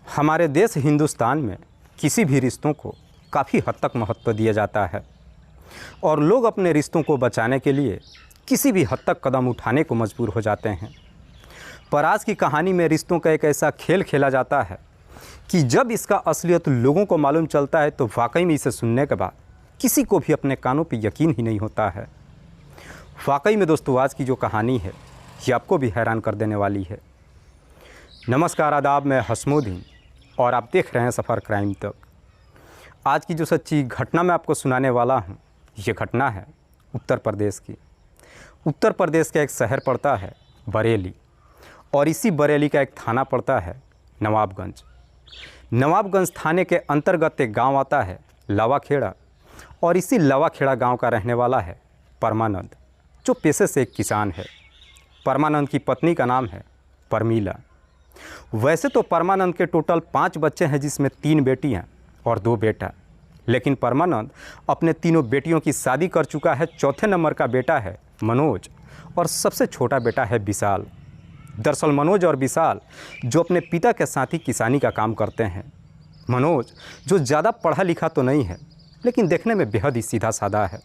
हमारे देश हिंदुस्तान में किसी भी रिश्तों को काफ़ी हद तक महत्व दिया जाता है और लोग अपने रिश्तों को बचाने के लिए किसी भी हद तक कदम उठाने को मजबूर हो जाते हैं। पर आज की कहानी में रिश्तों का एक ऐसा खेल खेला जाता है कि जब इसका असलियत लोगों को मालूम चलता है तो वाकई में इसे सुनने के बाद किसी को भी अपने कानों पर यकीन ही नहीं होता है। वाकई में दोस्तों, आज की जो कहानी है ये आपको भी हैरान कर देने वाली है। नमस्कार, आदाब, मैं हसमुद्दीन और आप देख रहे हैं सफ़र क्राइम तक। आज की जो सच्ची घटना मैं आपको सुनाने वाला हूँ, ये घटना है उत्तर प्रदेश की। उत्तर प्रदेश का एक शहर पड़ता है बरेली और इसी बरेली का एक थाना पड़ता है नवाबगंज। नवाबगंज थाने के अंतर्गत एक गांव आता है लावाखेड़ा और इसी लावाखेड़ा गांव का रहने वाला है परमानंद, जो पेशे से एक किसान है। परमानंद की पत्नी का नाम है परमीला। वैसे तो परमानंद के टोटल 5 बच्चे हैं, जिसमें 3 बेटियां और 2 बेटा। लेकिन परमानंद अपने तीनों बेटियों की शादी कर चुका है। चौथे नंबर का बेटा है मनोज और सबसे छोटा बेटा है विशाल। दरअसल मनोज और विशाल जो अपने पिता के साथ ही किसानी का काम करते हैं। मनोज जो ज़्यादा पढ़ा लिखा तो नहीं है, लेकिन देखने में बेहद ही सीधा साधा है।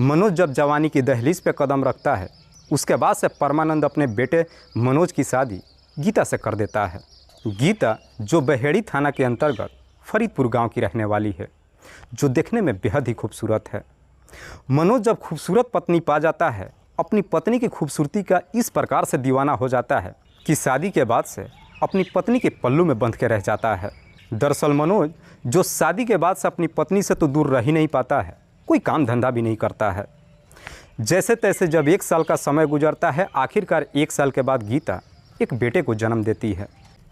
मनोज जब जवानी की दहलीज पे कदम रखता है, उसके बाद से परमानंद अपने बेटे मनोज की शादी गीता से कर देता है। गीता जो बहेड़ी थाना के अंतर्गत फरीदपुर गांव की रहने वाली है, जो देखने में बेहद ही खूबसूरत है। मनोज जब खूबसूरत पत्नी पा जाता है, अपनी पत्नी की खूबसूरती का इस प्रकार से दीवाना हो जाता है कि शादी के बाद से अपनी पत्नी के पल्लू में बंध के रह जाता है। दरअसल मनोज जो शादी के बाद से अपनी पत्नी से तो दूर रह ही नहीं पाता है, कोई काम धंधा भी नहीं करता है। जैसे तैसे जब 1 साल का समय गुजरता है, आखिरकार 1 साल के बाद गीता एक बेटे को जन्म देती है।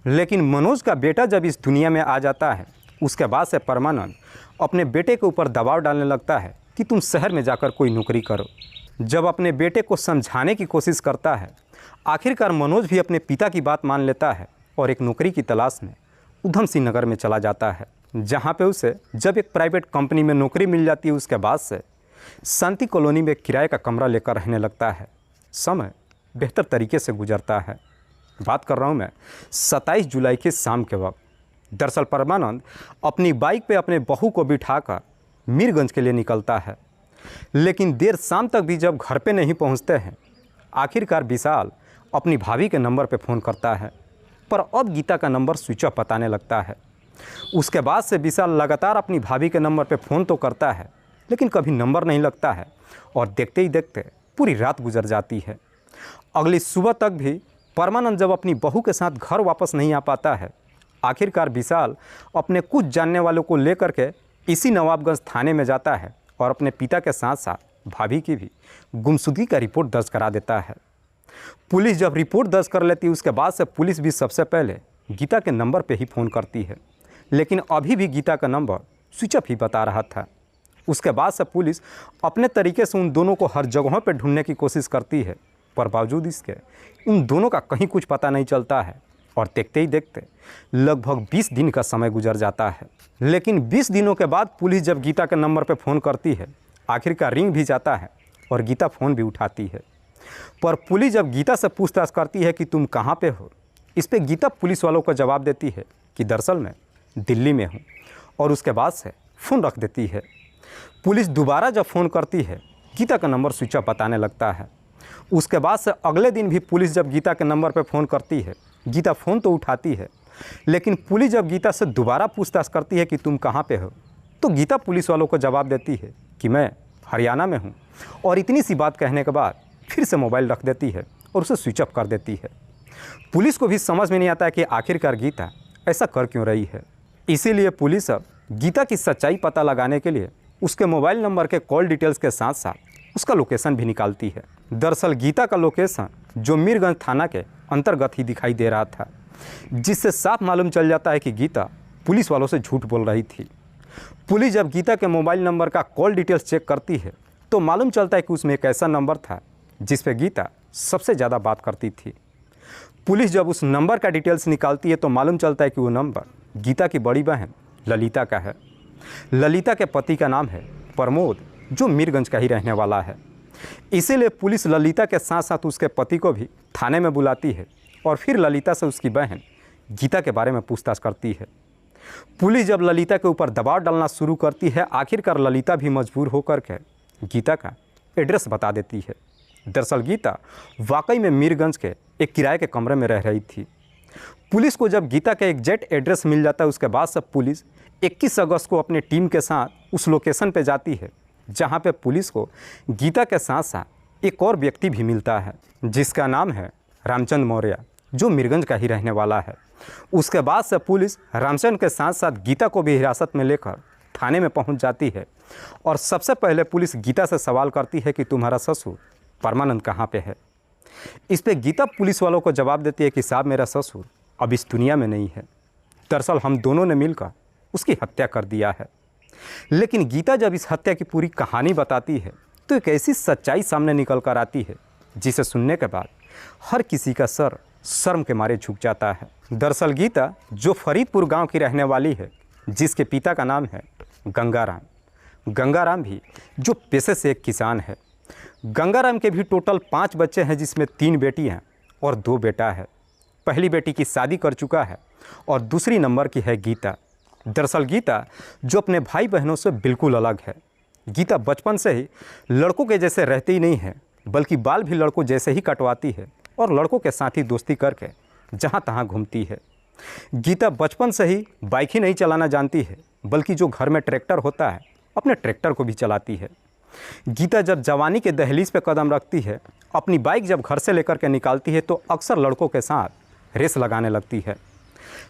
लेकिन मनोज का बेटा जब इस दुनिया में आ जाता है, उसके बाद से परमानंद अपने बेटे के ऊपर दबाव डालने लगता है कि तुम शहर में जाकर कोई नौकरी करो। जब अपने बेटे को समझाने की कोशिश करता है, आखिरकार मनोज भी अपने पिता की बात मान लेता है और एक नौकरी की तलाश में उधम सिंह नगर में चला जाता है, जहाँ पे उसे जब एक प्राइवेट कंपनी में नौकरी मिल जाती है, उसके बाद से शांति कॉलोनी में किराए का कमरा लेकर रहने लगता है। समय बेहतर तरीके से गुजरता है। बात कर रहा हूँ मैं 27 जुलाई के शाम के वक्त। दरअसल परमानंद अपनी बाइक पे अपने बहू को बिठाकर मीरगंज के लिए निकलता है, लेकिन देर शाम तक भी जब घर पे नहीं पहुँचते हैं, आखिरकार विशाल अपनी भाभी के नंबर पे फ़ोन करता है, पर अब गीता का नंबर स्विच ऑफ बताने लगता है। उसके बाद से विशाल लगातार अपनी भाभी के नंबर पे फ़ोन तो करता है, लेकिन कभी नंबर नहीं लगता है और देखते ही देखते पूरी रात गुजर जाती है। अगली सुबह तक भी परमानंद जब अपनी बहू के साथ घर वापस नहीं आ पाता है, आखिरकार विशाल अपने कुछ जानने वालों को लेकर के इसी नवाबगंज थाने में जाता है और अपने पिता के साथ साथ भाभी की भी गुमशुदगी का रिपोर्ट दर्ज करा देता है। पुलिस जब रिपोर्ट दर्ज कर लेती है, उसके बाद से पुलिस भी सबसे पहले गीता के नंबर पर ही फ़ोन करती है, लेकिन अभी भी गीता का नंबर स्विच ऑफ ही बता रहा था। उसके बाद से पुलिस अपने तरीके से उन दोनों को हर जगहों पर ढूंढने की कोशिश करती है, पर बावजूद इसके उन दोनों का कहीं कुछ पता नहीं चलता है और देखते ही देखते लगभग 20 दिन का समय गुजर जाता है। लेकिन 20 दिनों के बाद पुलिस जब गीता के नंबर पर फ़ोन करती है, आखिरकार रिंग भी जाता है और गीता फ़ोन भी उठाती है। पर पुलिस जब गीता से पूछताछ करती है कि तुम कहाँ पे हो, इस पर गीता पुलिस वालों को जवाब देती है कि दरअसल मैं दिल्ली में हूँ, और उसके बाद से फ़ोन रख देती है। पुलिस दोबारा जब फ़ोन करती है, गीता का नंबर स्विच ऑफ बताने लगता है। उसके बाद से अगले दिन भी पुलिस जब गीता के नंबर पर फ़ोन करती है, गीता फ़ोन तो उठाती है, लेकिन पुलिस जब गीता से दोबारा पूछताछ करती है कि तुम कहाँ पे हो, तो गीता पुलिस वालों को जवाब देती है कि मैं हरियाणा में हूँ, और इतनी सी बात कहने के बाद फिर से मोबाइल रख देती है और उसे स्विच ऑफ कर देती है। पुलिस को भी समझ में नहीं आता है कि आखिरकार गीता ऐसा कर क्यों रही है। इसीलिए पुलिस अब गीता की सच्चाई पता लगाने के लिए उसके मोबाइल नंबर के कॉल डिटेल्स के साथ साथ उसका लोकेशन भी निकालती है। दरअसल गीता का लोकेशन जो मीरगंज थाना के अंतर्गत ही दिखाई दे रहा था, जिससे साफ मालूम चल जाता है कि गीता पुलिस वालों से झूठ बोल रही थी। पुलिस जब गीता के मोबाइल नंबर का कॉल डिटेल्स चेक करती है, तो मालूम चलता है कि उसमें एक ऐसा नंबर था जिस पे गीता सबसे ज़्यादा बात करती थी। पुलिस जब उस नंबर का डिटेल्स निकालती है, तो मालूम चलता है कि वो नंबर गीता की बड़ी बहन ललिता का है। ललिता के पति का नाम है प्रमोद, जो मीरगंज का ही रहने वाला है। इसीलिए पुलिस ललिता के साथ साथ उसके पति को भी थाने में बुलाती है और फिर ललिता से उसकी बहन गीता के बारे में पूछताछ करती है। पुलिस जब ललिता के ऊपर दबाव डालना शुरू करती है, आखिरकार ललिता भी मजबूर होकर के गीता का एड्रेस बता देती है। दरअसल गीता वाकई में मीरगंज के एक किराए के कमरे में रह रही थी। पुलिस को जब गीता का एग्जैक्ट एड्रेस मिल जाता है, उसके बाद सब पुलिस 21 अगस्त को अपने टीम के साथ उस लोकेशन पे जाती है, जहाँ पे पुलिस को गीता के साथ साथ एक और व्यक्ति भी मिलता है, जिसका नाम है रामचंद्र मौर्य, जो मीरगंज का ही रहने वाला है। उसके बाद से पुलिस रामचंद्र के साथ साथ गीता को भी हिरासत में लेकर थाने में पहुंच जाती है और सबसे पहले पुलिस गीता से सवाल करती है कि तुम्हारा ससुर परमानंद कहाँ पे है। इस पे गीता पुलिस वालों को जवाब देती है कि साहब, मेरा ससुर अब इस दुनिया में नहीं है। दरअसल हम दोनों ने मिलकर उसकी हत्या कर दिया है। लेकिन गीता जब इस हत्या की पूरी कहानी बताती है तो एक ऐसी सच्चाई सामने निकल कर आती है जिसे सुनने के बाद हर किसी का सर शर्म के मारे झुक जाता है। दरअसल गीता जो फरीदपुर गांव की रहने वाली है, जिसके पिता का नाम है गंगाराम भी जो पेशे से एक किसान है। गंगाराम के भी टोटल 5 बच्चे हैं, जिसमें 3 बेटी हैं और 2 बेटा है। पहली बेटी की शादी कर चुका है और दूसरी नंबर की है गीता। दरअसल गीता जो अपने भाई बहनों से बिल्कुल अलग है। गीता बचपन से ही लड़कों के जैसे रहती ही नहीं है, बल्कि बाल भी लड़कों जैसे ही कटवाती है और लड़कों के साथ ही दोस्ती करके जहाँ तहाँ घूमती है। गीता बचपन से ही बाइक ही नहीं चलाना जानती है, बल्कि जो घर में ट्रैक्टर होता है अपने ट्रैक्टर को भी चलाती है। गीता जब जवानी के दहलीज पे कदम रखती है, अपनी बाइक जब घर से लेकर के निकालती है तो अक्सर लड़कों के साथ रेस लगाने लगती है।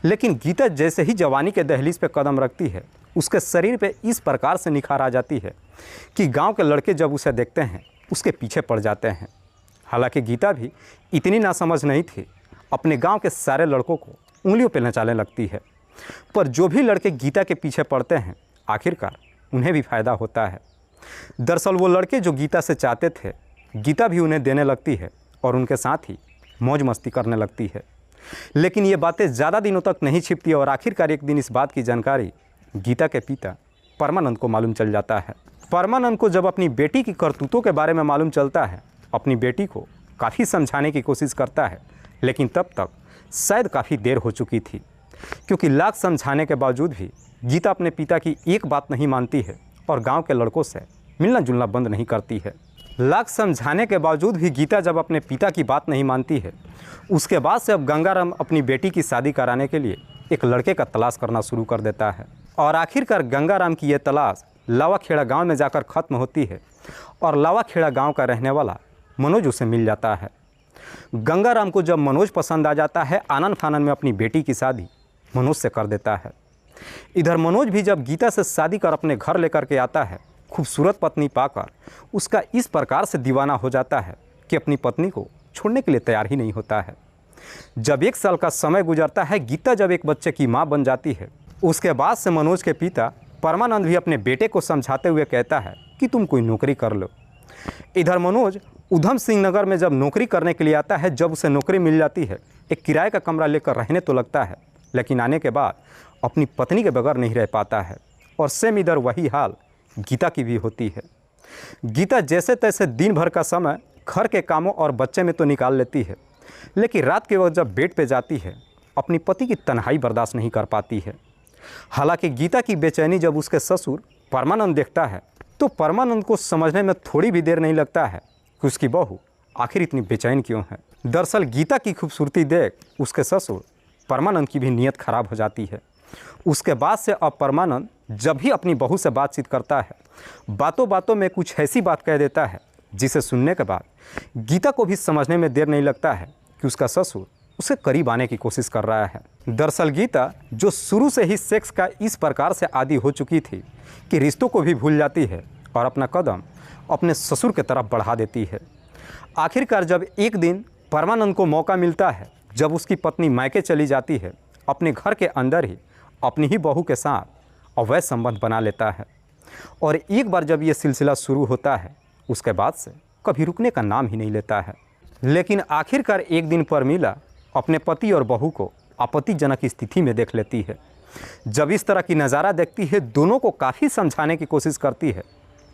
लेकिन गीता जैसे ही जवानी के दहलीज पे कदम रखती है, उसके शरीर पे इस प्रकार से निखार आ जाती है कि गांव के लड़के जब उसे देखते हैं उसके पीछे पड़ जाते हैं। हालांकि गीता भी इतनी नासमझ नहीं थी, अपने गांव के सारे लड़कों को उंगलियों पे नचाने लगती है। पर जो भी लड़के गीता के पीछे पड़ते हैं, आखिरकार उन्हें भी फ़ायदा होता है। दरअसल वो लड़के जो गीता से चाहते थे, गीता भी उन्हें देने लगती है और उनके साथ ही मौज मस्ती करने लगती है। लेकिन ये बातें ज़्यादा दिनों तक नहीं छिपती और आखिरकार एक दिन इस बात की जानकारी गीता के पिता परमानंद को मालूम चल जाता है। परमानंद को जब अपनी बेटी की करतूतों के बारे में मालूम चलता है, अपनी बेटी को काफ़ी समझाने की कोशिश करता है, लेकिन तब तक शायद काफ़ी देर हो चुकी थी, क्योंकि लाख समझाने के बावजूद भी गीता अपने पिता की एक बात नहीं मानती है और गांव के लड़कों से मिलना जुलना बंद नहीं करती है। लाख समझाने के बावजूद भी गीता जब अपने पिता की बात नहीं मानती है, उसके बाद से अब गंगाराम अपनी बेटी की शादी कराने के लिए एक लड़के का तलाश करना शुरू कर देता है। और आखिरकार गंगाराम की यह तलाश लावाखेड़ा गांव में जाकर ख़त्म होती है और लावाखेड़ा गांव का रहने वाला मनोज उसे मिल जाता है। गंगाराम को जब मनोज पसंद आ जाता है, आनन फानन में अपनी बेटी की शादी मनोज से कर देता है। इधर मनोज भी जब गीता से शादी कर अपने घर लेकर के आता है, खूबसूरत पत्नी पाकर उसका इस प्रकार से दीवाना हो जाता है कि अपनी पत्नी को छोड़ने के लिए तैयार ही नहीं होता है। जब 1 साल का समय गुजरता है, गीता जब एक बच्चे की माँ बन जाती है, उसके बाद से मनोज के पिता परमानंद भी अपने बेटे को समझाते हुए कहता है कि तुम कोई नौकरी कर लो। इधर मनोज उधम सिंह नगर में जब नौकरी करने के लिए आता है, जब उसे नौकरी मिल जाती है, एक किराए का कमरा लेकर रहने तो लगता है, लेकिन आने के बाद अपनी पत्नी के बगैर नहीं रह पाता है। और सेम इधर वही हाल गीता की भी होती है। गीता जैसे तैसे दिन भर का समय घर के कामों और बच्चे में तो निकाल लेती है, लेकिन रात के वक्त जब बेड पे जाती है, अपनी पति की तन्हाई बर्दाश्त नहीं कर पाती है। हालांकि गीता की बेचैनी जब उसके ससुर परमानंद देखता है, तो परमानंद को समझने में थोड़ी भी देर नहीं लगता है कि उसकी बहू आखिर इतनी बेचैन क्यों है। दरअसल गीता की खूबसूरती देख उसके ससुर परमानंद की भी नीयत खराब हो जाती है। उसके बाद से अब परमानंद जब भी अपनी बहू से बातचीत करता है, बातों बातों में कुछ ऐसी बात कह देता है जिसे सुनने के बाद गीता को भी समझने में देर नहीं लगता है कि उसका ससुर उसे करीब आने की कोशिश कर रहा है। दरअसल गीता जो शुरू से ही सेक्स का इस प्रकार से आदी हो चुकी थी कि रिश्तों को भी भूल जाती है और अपना कदम अपने ससुर की तरफ बढ़ा देती है। आखिरकार जब एक दिन परमानंद को मौका मिलता है, जब उसकी पत्नी मायके चली जाती है, अपने घर के अंदर ही अपनी ही बहू के साथ अवैध संबंध बना लेता है। और एक बार जब ये सिलसिला शुरू होता है, उसके बाद से कभी रुकने का नाम ही नहीं लेता है। लेकिन आखिरकार एक दिन परमीला अपने पति और बहू को आपत्तिजनक स्थिति में देख लेती है। जब इस तरह की नज़ारा देखती है, दोनों को काफ़ी समझाने की कोशिश करती है,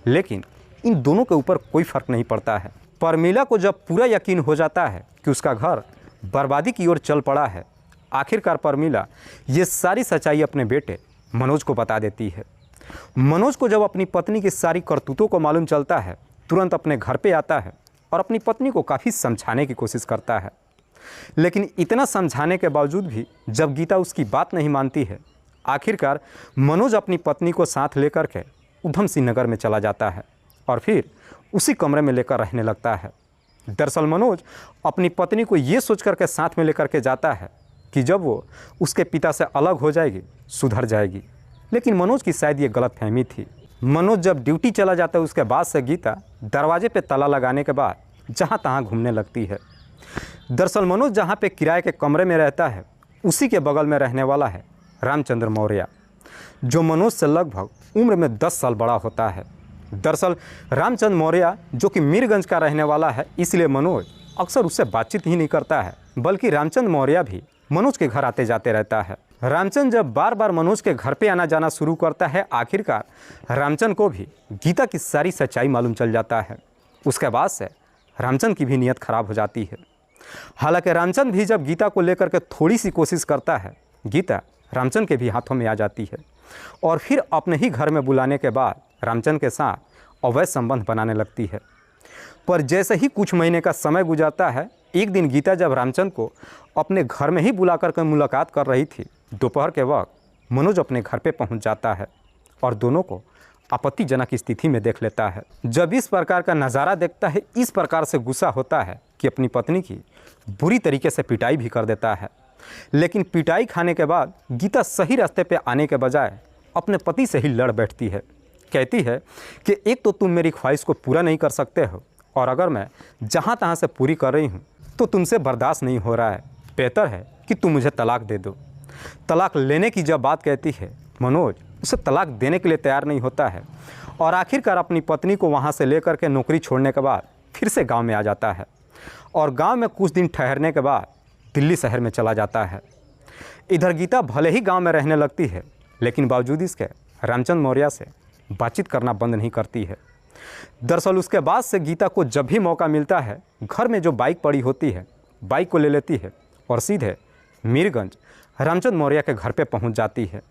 लेकिन इन दोनों के ऊपर कोई फ़र्क नहीं पड़ता है। परमीला को जब पूरा यकीन हो जाता है कि उसका घर बर्बादी की ओर चल पड़ा है, आखिरकार परमिला ये सारी सच्चाई अपने बेटे मनोज को बता देती है। मनोज को जब अपनी पत्नी की सारी करतूतों को मालूम चलता है, तुरंत अपने घर पे आता है और अपनी पत्नी को काफ़ी समझाने की कोशिश करता है। लेकिन इतना समझाने के बावजूद भी जब गीता उसकी बात नहीं मानती है, आखिरकार मनोज अपनी पत्नी को साथ लेकर के उधम सिंह नगर में चला जाता है और फिर उसी कमरे में लेकर रहने लगता है। दरअसल मनोज अपनी पत्नी को ये सोच करके साथ में लेकर के जाता है कि जब वो उसके पिता से अलग हो जाएगी, सुधर जाएगी। लेकिन मनोज की शायद ये गलतफहमी थी। मनोज जब ड्यूटी चला जाता है, उसके बाद से गीता दरवाजे पे ताला लगाने के बाद जहाँ तहाँ घूमने लगती है। दरअसल मनोज जहाँ पे किराए के कमरे में रहता है, उसी के बगल में रहने वाला है रामचंद्र मौर्य, जो मनोज से लगभग उम्र में 10 साल बड़ा होता है। दरअसल रामचंद्र मौर्य जो कि मीरगंज का रहने वाला है, इसलिए मनोज अक्सर उससे बातचीत ही नहीं करता है, बल्कि रामचंद्र मौर्य भी मनोज के घर आते जाते रहता है। रामचंद्र जब बार बार मनोज के घर पे आना जाना शुरू करता है, आखिरकार रामचंद्र को भी गीता की सारी सच्चाई मालूम चल जाता है। उसके बाद से रामचंद्र की भी नीयत खराब हो जाती है। हालांकि रामचंद्र भी जब गीता को लेकर के थोड़ी सी कोशिश करता है, गीता रामचंद्र के भी हाथों में आ जाती है और फिर अपने ही घर में बुलाने के बाद रामचंद्र के साथ अवैध संबंध बनाने लगती है। पर जैसे ही कुछ महीने का समय गुजरता है, एक दिन गीता जब रामचंद्र को अपने घर में ही बुला कर मुलाकात कर रही थी, दोपहर के वक्त मनोज अपने घर पे पहुंच जाता है और दोनों को आपत्तिजनक स्थिति में देख लेता है। जब इस प्रकार का नज़ारा देखता है, इस प्रकार से गुस्सा होता है कि अपनी पत्नी की बुरी तरीके से पिटाई भी कर देता है। लेकिन पिटाई खाने के बाद गीता सही रास्ते पे आने के बजाय अपने पति से ही लड़ बैठती है। कहती है कि एक तो तुम मेरी ख्वाहिश को पूरा नहीं कर सकते हो, और अगर मैं जहाँ तहाँ से पूरी कर रही हूँ तो तुमसे बर्दाश्त नहीं हो रहा है। बेहतर है कि तुम मुझे तलाक दे दो। तलाक लेने की जब बात कहती है, मनोज उसे तलाक देने के लिए तैयार नहीं होता है और आखिरकार अपनी पत्नी को वहाँ से लेकर के नौकरी छोड़ने के बाद फिर से गांव में आ जाता है और गांव में कुछ दिन ठहरने के बाद दिल्ली शहर में चला जाता है। इधर गीता भले ही गांव में रहने लगती है, लेकिन बावजूद इसके रामचंद्र मौर्य से बातचीत करना बंद नहीं करती है। दरअसल उसके बाद से गीता को जब भी मौका मिलता है, घर में जो बाइक पड़ी होती है, बाइक को ले लेती है और सीधे मीरगंज रामचंद्र मौर्य के घर पे पहुंच जाती है।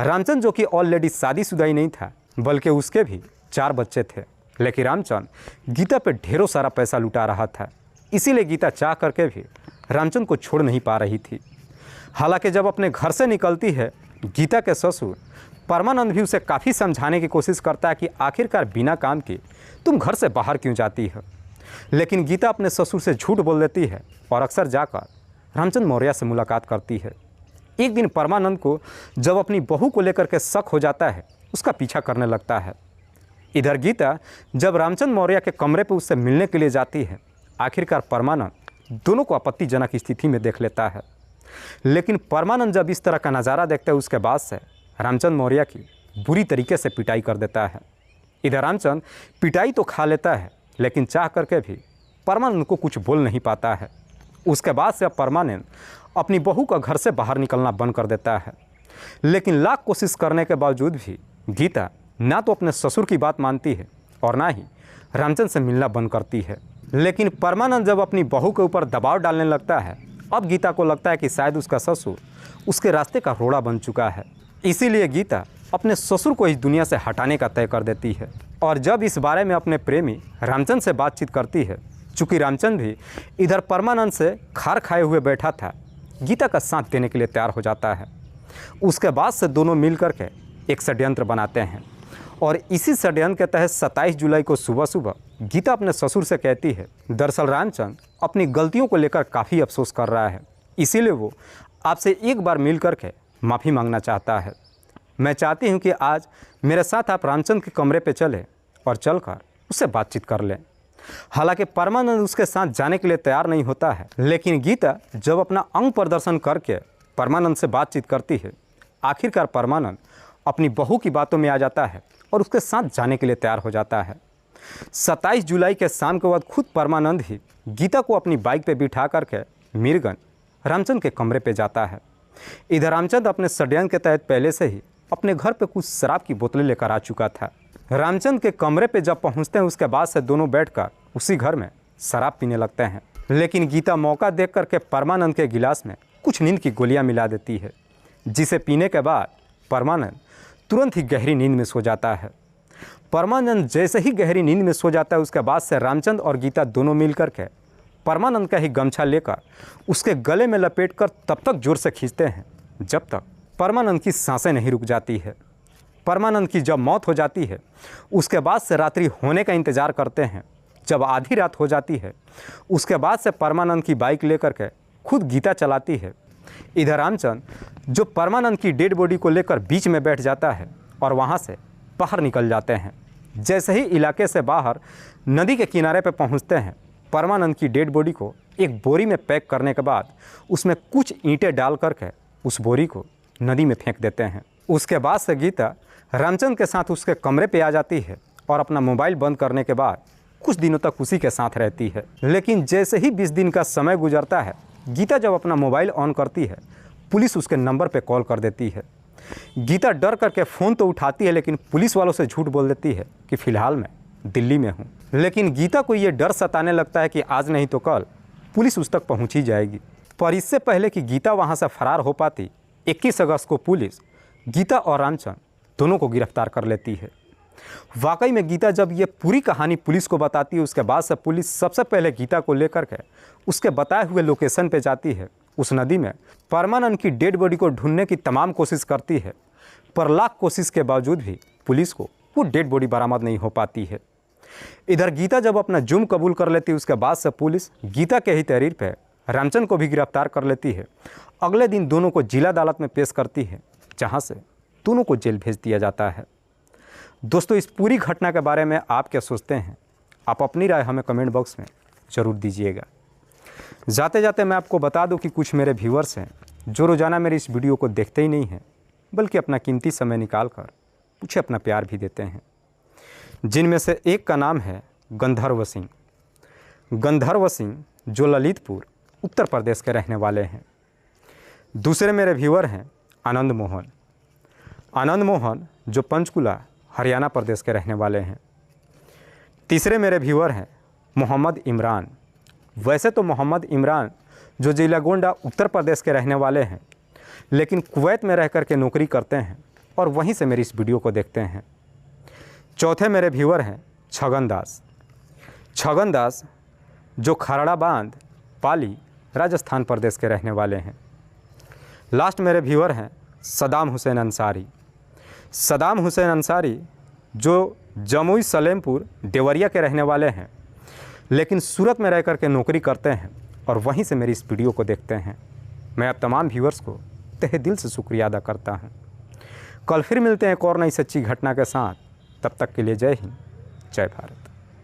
रामचंद्र जो कि ऑलरेडी शादीशुदा ही नहीं था, बल्कि उसके भी 4 बच्चे थे, लेकिन रामचंद्र गीता पे ढेरों सारा पैसा लुटा रहा था। इसीलिए गीता चाह करके भी रामचंद्र को छोड़ नहीं पा रही थी। हालांकि जब अपने घर से निकलती है, गीता के ससुर परमानंद भी उसे काफ़ी समझाने की कोशिश करता है कि आखिरकार बिना काम के तुम घर से बाहर क्यों जाती हो। लेकिन गीता अपने ससुर से झूठ बोल देती है और अक्सर जाकर रामचंद्र मौर्य से मुलाकात करती है। एक दिन परमानंद को जब अपनी बहू को लेकर के शक हो जाता है, उसका पीछा करने लगता है। इधर गीता जब रामचंद्र मौर्य के कमरे पर उससे मिलने के लिए जाती है, आखिरकार परमानंद दोनों को आपत्तिजनक स्थिति में देख लेता है। लेकिन परमानंद जब इस तरह का नज़ारा देखता है, उसके बाद से रामचंद्र मौर्य की बुरी तरीके से पिटाई कर देता है। इधर रामचंद्र पिटाई तो खा लेता है, लेकिन चाह करके भी परमानंद को कुछ बोल नहीं पाता है। उसके बाद से अब परमानंद अपनी बहू का घर से बाहर निकलना बंद कर देता है। लेकिन लाख कोशिश करने के बावजूद भी गीता ना तो अपने ससुर की बात मानती है और ना ही रामचंद्र से मिलना बंद करती है। लेकिन परमानंद जब अपनी बहू के ऊपर दबाव डालने लगता है, अब गीता को लगता है कि शायद उसका ससुर उसके रास्ते का रोड़ा बन चुका है। इसीलिए गीता अपने ससुर को इस दुनिया से हटाने का तय कर देती है। और जब इस बारे में अपने प्रेमी रामचंद्र से बातचीत करती है, चूँकि रामचंद्र भी इधर परमानंद से खार खाए हुए बैठा था, गीता का साथ देने के लिए तैयार हो जाता है। उसके बाद से दोनों मिल कर के एक षड्यंत्र बनाते हैं और इसी षड्यंत्र के तहत 27 जुलाई को सुबह सुबह गीता अपने ससुर से कहती है, दरअसल रामचंद्र अपनी गलतियों को लेकर काफ़ी अफसोस कर रहा है, इसीलिए वो आपसे एक बार मिल कर के माफ़ी मांगना चाहता है। मैं चाहती हूँ कि आज मेरे साथ आप रामचंद्र के कमरे पे चलें और चलकर उससे बातचीत कर लें। हालांकि परमानंद उसके साथ जाने के लिए तैयार नहीं होता है, लेकिन गीता जब अपना अंग प्रदर्शन करके परमानंद से बातचीत करती है, आखिरकार परमानंद अपनी बहू की बातों में आ जाता है और उसके साथ जाने के लिए तैयार हो जाता है। 27 जुलाई के शाम के बाद खुद परमानंद ही गीता को अपनी बाइक पे बिठा करके मीरगंज रामचंद्र के कमरे पे जाता है। इधर रामचंद्र अपने षड्यंत्र के तहत पहले से ही अपने घर पे कुछ शराब की बोतलें लेकर आ चुका था। रामचंद्र के कमरे पे जब पहुंचते हैं, उसके बाद से दोनों बैठकर उसी घर में शराब पीने लगते हैं। लेकिन गीता मौका देख करके परमानंद के गिलास में कुछ नींद की गोलियां मिला देती है, जिसे पीने के बाद परमानंद तुरंत ही गहरी नींद में सो जाता है। परमानंद जैसे ही गहरी नींद में सो जाता है, उसके बाद से रामचंद्र और गीता दोनों मिलकर के परमानंद का ही गमछा लेकर उसके गले में लपेटकर तब तक जोर से खींचते हैं जब तक परमानंद की सांसें नहीं रुक जाती है। परमानंद की जब मौत हो जाती है, उसके बाद से रात्रि होने का इंतज़ार करते हैं। जब आधी रात हो जाती है, उसके बाद से परमानंद की बाइक लेकर के खुद गीता चलाती है। इधर रामचंद्र जो परमानंद की डेड बॉडी को लेकर बीच में बैठ जाता है और वहाँ से बाहर निकल जाते हैं। जैसे ही इलाके से बाहर नदी के किनारे पर पहुँचते हैं, परमानंद की डेड बॉडी को एक बोरी में पैक करने के बाद उसमें कुछ ईंटें डाल करके उस बोरी को नदी में फेंक देते हैं। उसके बाद से गीता रामचंद्र के साथ उसके कमरे पे आ जाती है और अपना मोबाइल बंद करने के बाद कुछ दिनों तक उसी के साथ रहती है। लेकिन जैसे ही 20 दिन का समय गुजरता है, गीता जब अपना मोबाइल ऑन करती है, पुलिस उसके नंबर पे कॉल कर देती है। गीता डर करके फ़ोन तो उठाती है, लेकिन पुलिस वालों से झूठ बोल देती है कि फ़िलहाल मैं दिल्ली में हूँ। लेकिन गीता को ये डर सताने लगता है कि आज नहीं तो कल पुलिस उस तक पहुँच ही जाएगी। पर इससे पहले कि गीता वहाँ से फरार हो पाती, 21 अगस्त को पुलिस गीता और रामचंद्र दोनों को गिरफ्तार कर लेती है। वाकई में गीता जब ये पूरी कहानी पुलिस को बताती है, उसके बाद से पुलिस सबसे पहले गीता को लेकर के उसके बताए हुए लोकेशन पे जाती है। उस नदी में परमानंद की डेड बॉडी को ढूंढने की तमाम कोशिश करती है, पर लाख कोशिश के बावजूद भी पुलिस को वो डेड बॉडी बरामद नहीं हो पाती है। इधर गीता जब अपना जुर्म कबूल कर लेती है, उसके बाद से पुलिस गीता के ही तहरीर पर रामचंद्र को भी गिरफ्तार कर लेती है। अगले दिन दोनों को जिला अदालत में पेश करती है, जहाँ से दोनों को जेल भेज दिया जाता है। दोस्तों, इस पूरी घटना के बारे में आप क्या सोचते हैं? आप अपनी राय हमें कमेंट बॉक्स में ज़रूर दीजिएगा। जाते जाते मैं आपको बता दूं कि कुछ मेरे व्यूअर्स हैं जो रोज़ाना मेरी इस वीडियो को देखते ही नहीं हैं, बल्कि अपना कीमती समय निकाल कर मुझे अपना प्यार भी देते हैं। जिनमें से एक का नाम है गंधर्व सिंह। गंधर्व सिंह जो ललितपुर उत्तर प्रदेश के रहने वाले हैं। दूसरे मेरे व्यूअर हैं आनंद मोहन। आनंद मोहन जो पंचकुला हरियाणा प्रदेश के रहने वाले हैं। तीसरे मेरे व्यूअर हैं मोहम्मद इमरान। वैसे तो मोहम्मद इमरान जो जिला गोंडा उत्तर प्रदेश के रहने वाले हैं, लेकिन कुवैत में रह कर के नौकरी करते हैं और वहीं से मेरी इस वीडियो को देखते हैं। चौथे मेरे व्यूअर हैं छगन दास। छगन दास जो खरड़ा बांध पाली राजस्थान प्रदेश के रहने वाले हैं। लास्ट मेरे व्यूअर हैं सदाम हुसैन अंसारी। सदाम हुसैन अंसारी जो जमुई सलेमपुर देवरिया के रहने वाले हैं, लेकिन सूरत में रह कर के नौकरी करते हैं और वहीं से मेरी इस वीडियो को देखते हैं। मैं आप तमाम व्यूअर्स को तहे दिल से शुक्रिया अदा करता हूं। कल फिर मिलते हैं एक और नई सच्ची घटना के साथ। तब तक के लिए जय हिंद, जय भारत।